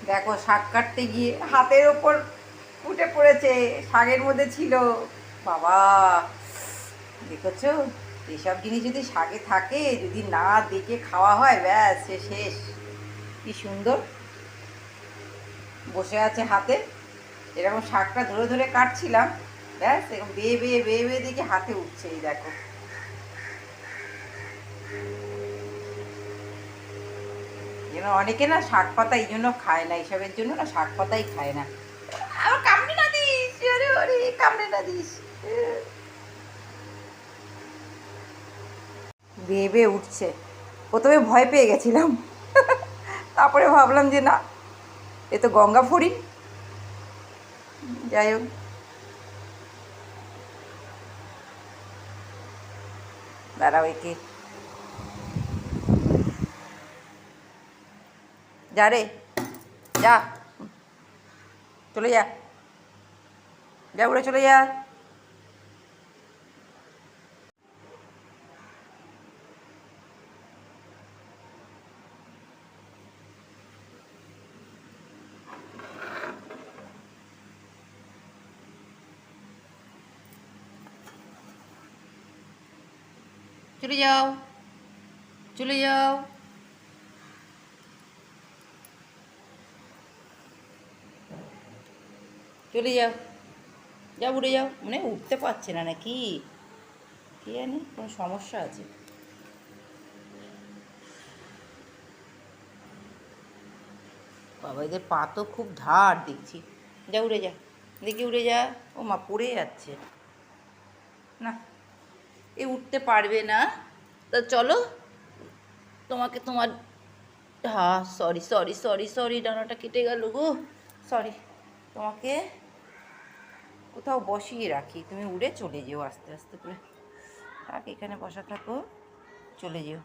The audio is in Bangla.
দেখো শাক কাটতে গিয়ে হাতের ওপর ফুটে পড়েছে, শাকের মধ্যে ছিল। বাবা, দেখেছো, এসব জিনিস যদি শাকে থাকে, যদি না দেখে খাওয়া হয়, ব্যাস সে শেষ। কি সুন্দর বসে আছে হাতে, এরকম শাকটা ধরে ধরে কাটছিলাম, ব্যাস এরকম বেয়ে বেয়ে বেয়ে বেয়ে দেখে হাতে উঠছে। এই দেখো, যেন অনেকে না শাক পাতা এই জন্য খায় না, এইসবের জন্য না শাক পাতাই খায় না। আবার কামড়ে না দিস, আরে আরে কামড়ে না দিস। বেয়ে বেয়ে উঠছে। প্রথমে ভয় পেয়ে গেছিলাম, তারপরে ভাবলাম যে না, এ তো গঙ্গা ফড়িং। যাই হোক, দাঁড়াও একে, যা রে, যা, চলে যা, যা উড়ে চলে যা। চলে যাও, চলে যাও। চলে যাও, যা উড়ে যাও। মানে উঠতে পারছে না নাকি, কি জানি কোনো সমস্যা আছে। বাবা, এদের পা তো খুব ধার দেখছি। যা উড়ে যা, দেখি উড়ে যা। ও মা, পড়ে যাচ্ছে না, এ উঠতে পারবে না। তা চলো, তোমাকে তোমার, হ্যাঁ সরি সরি সরি সরি, ডানাটা কেটে গেল গো, সরি। তোমাকে কোথাও বসিয়ে রাখি, তুমি উড়ে চলে যেও আস্তে আস্তে করে। থাক, এখানে বসা থাকো, চলে যেও।